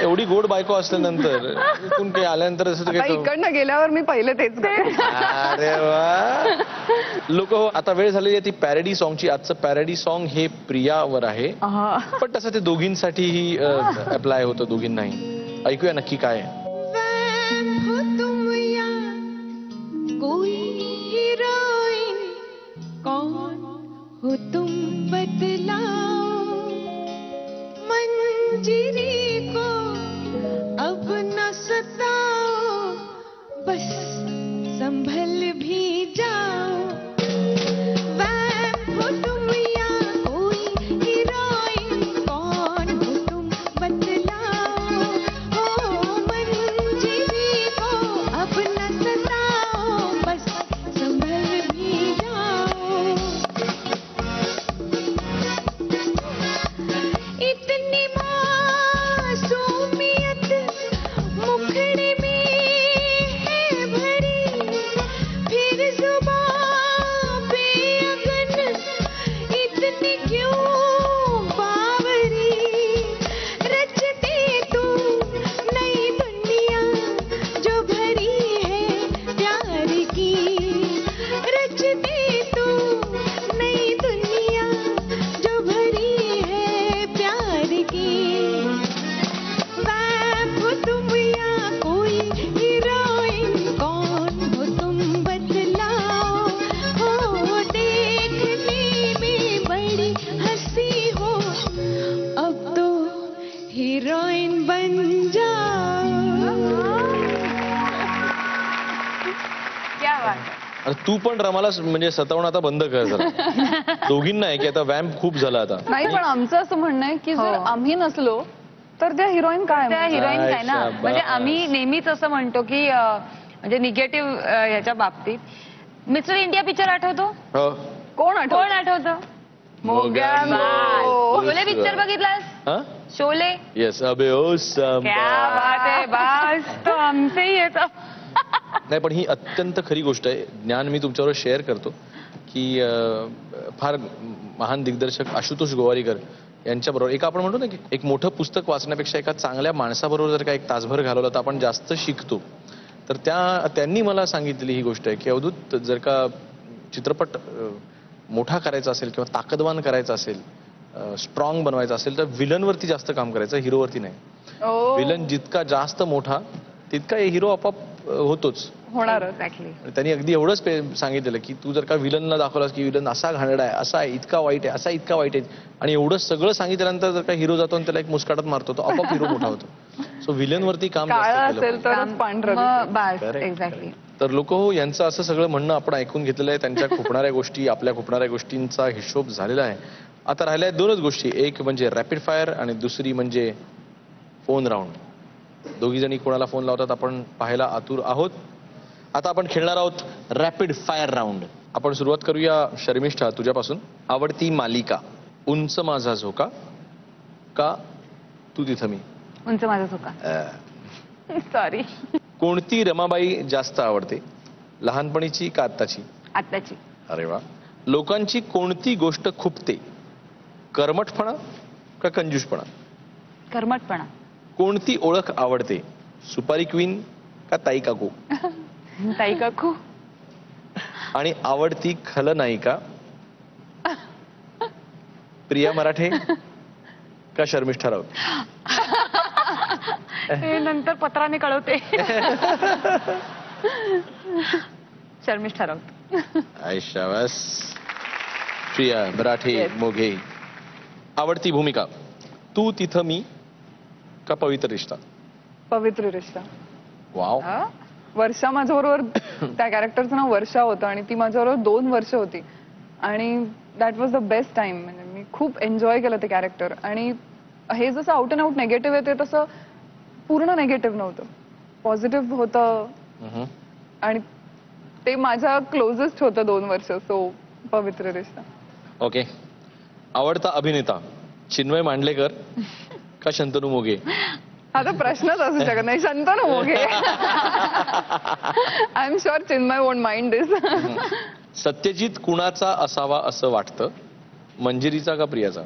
एवढी गोड बायको असल्यानंतर इथून काही आल्यानंतर आता इकडनं गेल्यावर मी पहिले तेच करेन. अरे वा. लोक हो, आता वेळ झालेली आहे ती पॅरडी सॉंगची. आजचं पॅरडी सॉंग हे प्रियावर आहे, पण तसं ते दोघींसाठीही अप्लाय होतं, दोघींनाही. ऐकूया नक्की काय आहे. हो तुम बतलाओ मंजरी को अब न सताओ, बस संभल भी जाओ. वैम हो तुम या कोई हीरोइन, कौन हो तुम बतलाओ. हो मंजरी को अब न सताओ, बस संभल भी जाओ. इतनी मासूमियत मुखड़े में है भरी, फिर जुबान पे अगन इतनी क्यों बावरी. रचते तू नई दुनिया जो भरी है प्यार की. रचते तू नई दुनिया जो भरी है प्यार की. वैम हो तुम या कोई हीरोइन, कौन हो तुम बतलाओ. हो देखने में बड़ी हंसी हो, अब तो हीरोइन बन जाओ. क्या बात आहे. अरे तू पण रमाला म्हणजे सतावणं आता बंद कर जरा. दोघींना आहे की आता वॅम्प खूप झाला आता. नाही, पण आमचं असं म्हणणं आहे की जर आम्ही नसलो तर त्या हिरोईन काय? त्या हिरोईन काय ना, शाबास. म्हणजे आम्ही नेहमीच असं म्हणतो की म्हणजे निगेटिव्ह ह्याच्या बाबतीत. मिस्टर इंडिया पिक्चर आठवतो? हो. कोण आठवतं? शोले पिक्चर बघितलास? हा? शोले. येस. अबे ओ क्या बात है, बस तो हमसे ही येतो. नाही, पण ही अत्यंत खरी गोष्ट आहे. ज्ञान मी तुमच्याबरोबर शेअर करतो की फार महान दिग्दर्शक आशुतोष गोवारीकर यांच्याबरोबर आपण म्हणतो ना की एक मोठं पुस्तक वाचण्यापेक्षा एका चांगल्या माणसाबरोबर जर का एक तासभर घालवलं तर आपण जास्त शिकतो. तर त्यांनी मला सांगितलेली ही गोष्ट आहे की अवधूत, जर का चित्रपट मोठा करायचा असेल किंवा ताकदवान करायचा असेल, स्ट्रॉंग बनवायचा असेल, तर विलनवरती जास्त काम करायचं, हिरोवरती नाही. विलन जितका जास्त मोठा तितका हिरो आपोआप होतोच. होणारच. एक्झॅक्टली. त्यांनी अगदी एवढंच सांगितलेलं की तू जर का विलनला दाखवलास की विलन असा घाणेरडा आहे, असा आहे, इतका वाईट आहे, असा इतका वाईट आहे, आणि एवढं सगळं सांगितल्यानंतर जर का हिरो जातो आणि त्याला एक मुस्काटात मारतो तो आपोआप हिरो मोठा होतो. सो विलनवरती काम जास्त काळा केलं असेल पाहिजे. तरच पांढरं मग बस Correct, एक्झॅक्टली. तर लोक हो, यांचं असं सगळं म्हणणं आपण ऐकून घेतलेलं आहे. त्यांच्या खुपणाऱ्या गोष्टी, आपल्या खुपणाऱ्या गोष्टींचा हिशोब झालेला आहे. आता राहिल्या आहेत दोनच गोष्टी, एक म्हणजे रॅपिड फायर आणि दुसरी म्हणजे फोन राऊंड. दोघी जणी कोणाला फोन लावतात आपण पाहायला आतुर आहोत. आता आपण खेळणार आहोत रॅपिड फायर राऊंड. आपण सुरुवात करूया शर्मिष्ठा, तुझ्यापासून. आवडती मालिका, उंच माझा झोका का तू तिथं मी? उंच माझा चुका. सॉरी. कोणती रमाबाई जास्त आवडते, लहानपणीची का आत्ताची? आत्ताची. अरे वा. लोकांची कोणती गोष्ट खुपते, कर्मठपणा का कंजूसपणा? कर्मटपणा. कोणती ओळख आवडते, सुपारी क्वीन का ताई काकू? ताई काकू. आणि आवडती खलनायिका, प्रिया मराठे का शर्मिष्ठा राऊत? हे नंतर पत्राने कळवते. शर्मिष्ठा राऊत. आयशावास. प्रिया मराठे मोघे. आवडती भूमिका, तू तिथं मी का पवित्र रिश्ता? पवित्र रिश्ता. वाव. वर्षा माझ्याबरोबर, त्या कॅरेक्टरचं नाव वर्षा होतं आणि ती माझ्याबरोबर 2 वर्ष होती आणि that was the best time. म्हणजे मी खूप एन्जॉय केलं ते कॅरेक्टर. आणि हे जसं आउट अँड आउट नेगेटिव्ह आहे ते तसं पूर्ण नेगेटिव्ह नव्हतं, पॉझिटिव्ह होतं आणि ते माझ्या क्लोजेस्ट होतं 2 वर्ष. सो पवित्र रिश्ता. ओके. आवडता अभिनेता, चिन्मय मांडलेकर का शंतनू मोघे? आता प्रश्नच असू शकत नाही. Shantanu Moghe. I am sure Chinmay won't mind this. Satyajit कुणाचा असावा असं वाटतं, मंजिरीचा का प्रियाचा?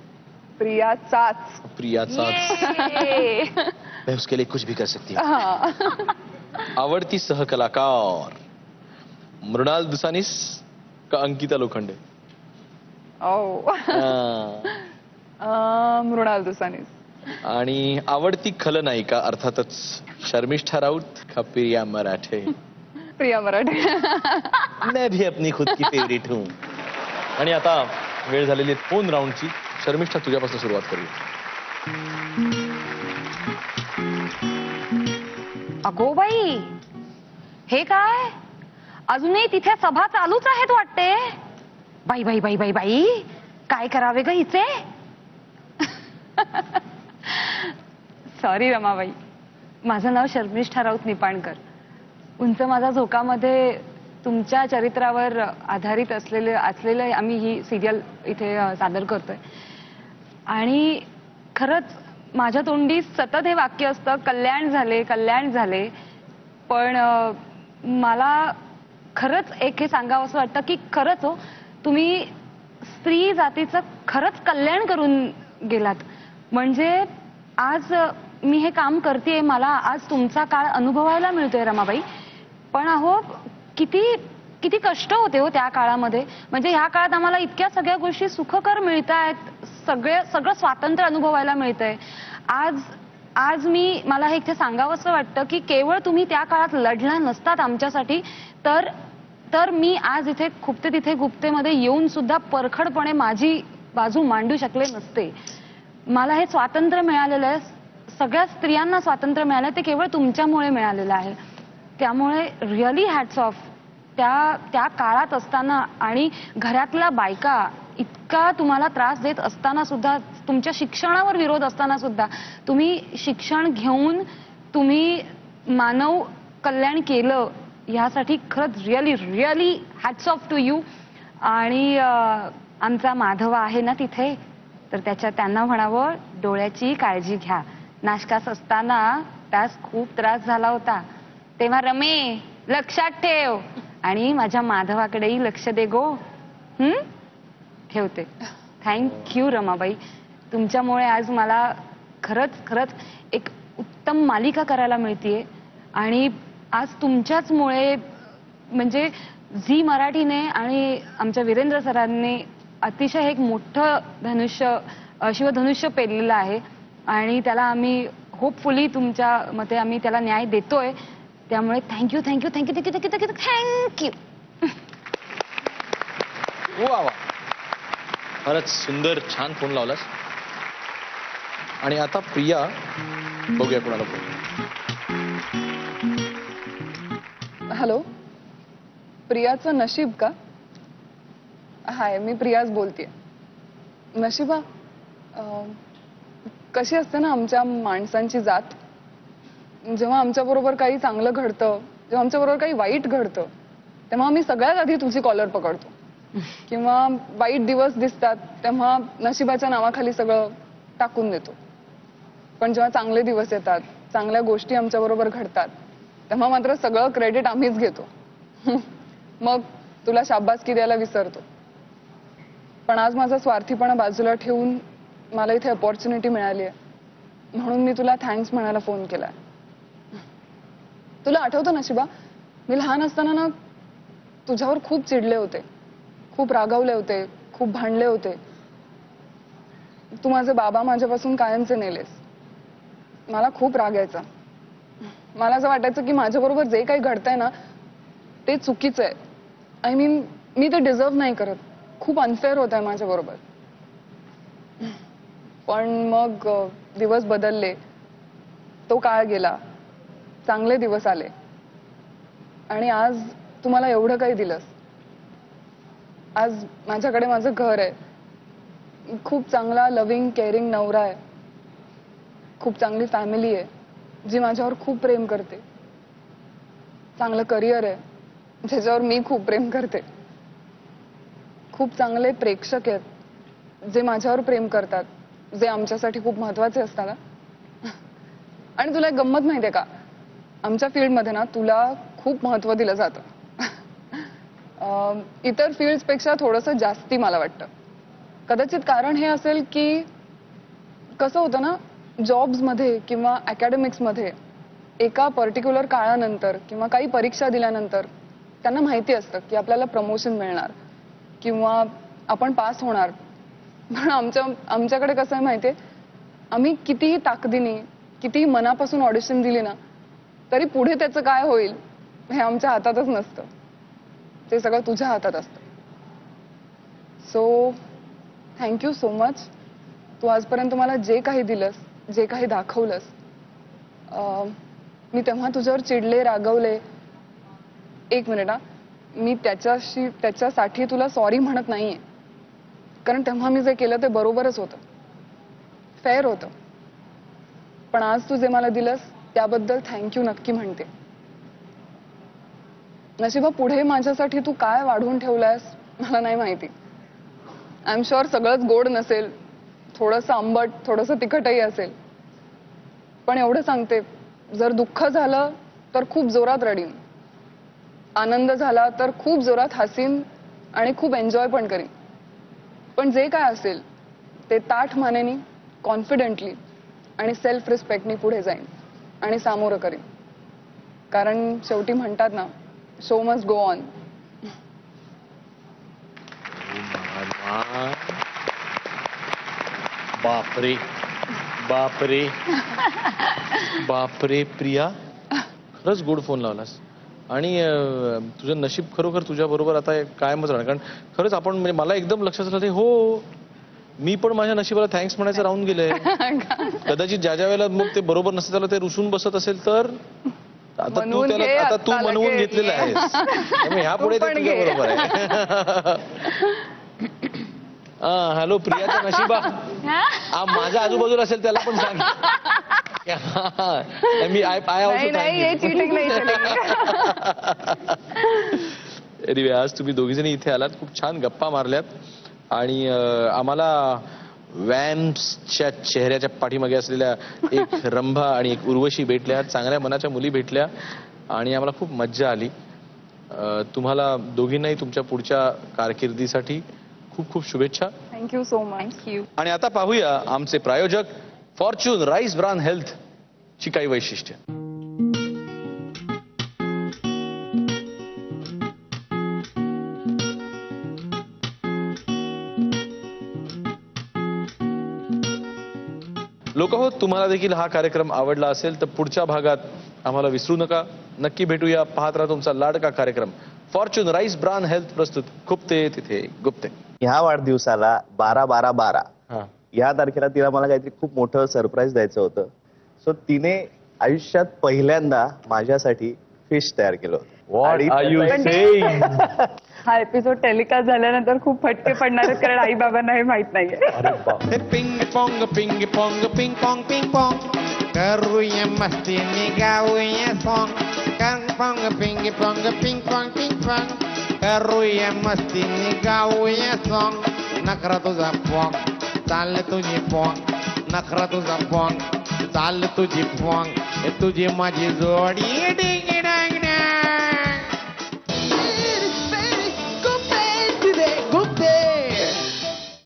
प्रियाचाच. प्रियाचाच. मैं उसके लिए कुछ भी कर सकती हूँ. हा. आवडती सहकलाकार, मृणाल दुसानीस का अंकिता लोखंडे? ओ. मृणाल दुसानीस. आणि आवडती खलनायिका अर्थातच शर्मिष्ठा राऊत का प्रिया मराठे? प्रिया मराठे. मैं भी अपनी खुद की फेवरेट हूँ. आणि आता वेळ झालेली आहे फोन राऊंडची. शर्मिष्ठा, तुझ्यापासून सुरुवात करूया. अगो बाई, हे काय, अजूनही तिथे सभा चालूच आहेत वाटते. बाई बाई बाई बाई बाई, काय करावे ग हिचे? सॉरी रमाबाई, माझं नाव शर्मिष्ठा राऊत निपाणकर. उंच माझा झोकामध्ये तुमच्या चरित्रावर आधारित असलेलं आम्ही ही सिरियल इथे सादर करतोय. आणि खरंच माझ्या तोंडी सतत हे वाक्य असतं, कल्याण झाले कल्याण झाले. पण मला खरंच एक हे सांगावं असं वाटतं की खरंच हो, तुम्ही स्त्री जातीचं खरंच कल्याण करून गेलात. म्हणजे आज मी हे काम करतेय, मला आज तुमचा काळ अनुभवायला मिळतोय रमाबाई. पण अहो, किती किती कष्ट होते हो त्या काळामध्ये. म्हणजे ह्या काळात आम्हाला इतक्या सगळ्या गोष्टी सुखकर मिळतायत, सगळं स्वातंत्र्य अनुभवायला मिळतंय. आज मला हे इथे सांगावंसं वाटतं की केवळ तुम्ही त्या काळात लढला नसतात आमच्यासाठी तर मी आज इथे खुपते तिथे गुप्तेमध्ये येऊन सुद्धा परखडपणे माझी बाजू मांडू शकले नसते. मला हे स्वातंत्र्य मिळालेलं आहे, सगळ्या स्त्रियांना स्वातंत्र्य मिळालं ते केवळ तुमच्यामुळे मिळालेलं आहे. त्यामुळे रिअली हॅट्स ऑफ. त्या काळात असताना आणि घरातल्या बायका इतका तुम्हाला त्रास देत असताना सुद्धा, तुमच्या शिक्षणावर विरोध असताना सुद्धा तुम्ही शिक्षण घेऊन तुम्ही मानव कल्याण केलं, ह्यासाठी खरंच really hats off to you. आणि आमचा माधव आहे ना तिथे, तर त्यांना म्हणावं, डोळ्याची काळजी घ्या. नाशकास असताना त्यास खूप त्रास झाला होता, तेव्हा रमे लक्षात ठेव आणि माझ्या माधवाकडेही लक्ष दे गो. ठेवते. थँक्यू रमाबाई. तुमच्यामुळे आज मला खरंच एक उत्तम मालिका करायला मिळतीये आणि आज तुमच्याचमुळे म्हणजे झी मराठीने आणि आमच्या वीरेंद्र सरांनी अतिशय एक मोठं शिवधनुष्य पेरलेलं आहे आणि त्याला आम्ही होपफुली तुमच्या मते आम्ही त्याला न्याय देतोय. त्यामुळे थँक्यू. वा वा, खरंच सुंदर, छान फोन लावलास. आणि आता प्रिया, बघूया कोणाला फोन. हॅलो, प्रियाचं नशीब का? हाय, मी प्रियाच बोलतेय. नशिबा, कशी असते ना आमच्या माणसांची जात, जेव्हा आमच्याबरोबर काही चांगलं घडतं, जेव्हा आमच्याबरोबर काही वाईट घडतं, तेव्हा आम्ही सगळ्यात आधी तुझी कॉलर पकडतो. किंवा वाईट दिवस दिसतात तेव्हा नशिबाच्या नावाखाली सगळं टाकून देतो. पण जेव्हा चांगले दिवस येतात, चांगल्या गोष्टी आमच्याबरोबर घडतात, तेव्हा मात्र सगळं क्रेडिट आम्हीच घेतो. मग तुला शाबासकी द्यायला विसरतो. पण आज माझा स्वार्थीपणा बाजूला ठेवून मला इथे अपॉर्च्युनिटी मिळाली आहे, म्हणून मी तुला थँक्स म्हणायला फोन केलाय. तुला आठवतं नशिबा, मी लहान असताना ना तुझ्यावर खूप चिडले होते, खूप रागावले होते, खूप भांडले होते. तू माझे बाबा माझ्यापासून कायमचे नेलेस. मला खूप राग यायचा. मला असं वाटायचं की माझ्याबरोबर जे काही घडतंय ना ते चुकीचं आहे. आय मीन, मी ते डिझर्व नाही करत. खूप अनफेअर होत आहे माझ्याबरोबर. पण मग दिवस बदलले, तो काळ गेला, चांगले दिवस आले आणि आज तुम्हाला एवढं काही दिलंस. आज माझ्याकडे माझं घर आहे, खूप चांगला लव्हिंग केअरिंग नवरा आहे, खूप चांगली फॅमिली आहे जी माझ्यावर खूप प्रेम करते, चांगलं करिअर आहे ज्याच्यावर मी खूप प्रेम करते, खूप चांगले प्रेक्षक आहेत जे माझ्यावर प्रेम करतात, जे आमच्यासाठी खूप महत्वाचे असतात. आणि तुला एक गंमत माहितीये का, आमच्या फील्डमध्ये ना तुला खूप महत्व दिलं जातं. इतर फील्ड्सपेक्षा थोडंसं जास्ती मला वाटतं. कदाचित कारण हे असेल की कसं होतं ना, जॉब्समध्ये किंवा अकॅडमिक्समध्ये एका पर्टिक्युलर काळानंतर किंवा काही परीक्षा दिल्यानंतर त्यांना माहिती असतं की आपल्याला प्रमोशन मिळणार किंवा आपण पास होणार. पण आमच्याकडे कसं आहे माहितीये, आम्ही कितीही ताकदीने, कितीही मनापासून ऑडिशन दिली ना तरी पुढे त्याचं काय होईल हे आमच्या हातातच नसतं. ते सगळं तुझ्या हातात असतं. So thank you so much. तू आजपर्यंत मला जे काही दिलंस, जे काही दाखवलंस, मी तेव्हा तुझ्यावर चिडले, रागवले. एक मिनिट हा, मी त्याच्यासाठी तुला सॉरी म्हणत नाहीये, कारण तेव्हा मी जे केलं ते बरोबरच होतं, फेअर होतं. पण आज तू जे मला दिलंस त्याबद्दल थँक्यू नक्की म्हणते. नशिबा, पुढे माझ्यासाठी तू काय वाढवून ठेवलायस मला नाही माहिती. आय एम शुअर सगळंच गोड नसेल, थोडंसं आंबट, थोडंसं तिखटही असेल. पण एवढं सांगते, जर दुःख झालं तर खूप जोरात रडीन, आनंद झाला तर खूप जोरात हसीन आणि खूप एन्जॉय पण करीन. पण जे काय असेल ते ताठ मानेनी, कॉन्फिडेंटली आणि सेल्फ रिस्पेक्टनी पुढे जाईन आणि सामोरं करीन. कारण शेवटी म्हणतात ना, शो मस्ट गो ऑन. बापरे बापरे बापरे प्रिया, खरंच गोड फोन लावलास. आणि तुझं नशीब खरोखर तुझ्या बरोबर आता कायमच राहणार. कारण खरंच आपण, म्हणजे मला एकदम लक्षात आलं ते, हो मी पण माझ्या नशिबाला थँक्स म्हणायचं राहून गेलंय. कदाचित ज्या वेळेला मग ते बरोबर नसतं त्याला ते रुसून बसत असेल तर आता तू त्याला, आता तू मनवून घेतलेलं आहेस, त्यामुळे ह्यापुढे ते तुझ्या बरोबर आहे. हॅलो प्रियाचा नशिबा, माझ्या आजूबाजूला असेल त्याला पण सांग. मी एनिवे, आज तुम्ही दोघी जणी इथे आलात, खूप छान गप्पा मारल्यात आणि आम्हाला वॅम्सच्या चेहऱ्याच्या पाठीमागे असलेल्या एक रंभा आणि एक उर्वशी भेटल्या, चांगल्या मनाच्या मुली भेटल्या आणि आम्हाला खूप मज्जा आली. तुम्हाला दोघींनाही तुमच्या पुढच्या कारकिर्दीसाठी खूप खूप शुभेच्छा. Thank you so much. थँक्यू. आणि आता पाहूया आमचे प्रायोजक फॉर्च्यून राईस ब्रान हेल्थ ची काही वैशिष्ट्य. लोक हो, तुम्हाला देखील हा कार्यक्रम आवडला असेल तर पुढच्या भागात आम्हाला विसरू नका. नक्की भेटूया. पाहत राहा तुमचा लाडका कार्यक्रम फॉर्च्यून राईस ब्रान हेल्थ प्रस्तुत खुपते तिथे गुप्ते. ह्या वाढदिवसाला 12-12-12 हा, या तारखेला तिला मला काहीतरी खूप मोठं सरप्राईज द्यायचं होतं. सो तिने आयुष्यात पहिल्यांदा माझ्यासाठी फिश तयार केलं होतं. व्हॉट आणि आर यू त्याचा- सेइंग? हा एपिसोड टेलिकास्ट झाल्यानंतर खूप फटके पडणार आहेत कारण आई बाबांना हे माहित नाहीये. पिंग पोंग पिंग पिंग पोंग करूया मस्तीने गाऊया सॉन्ग. पिंग पोंग करूया मस्तीने गाऊया सॉन्ग. नखरा तुझा पोंग चाल तुझी पोंग. नखरा तुझा पोंग चाल तुझी पोंग. तुझी माझी जोडी डिगे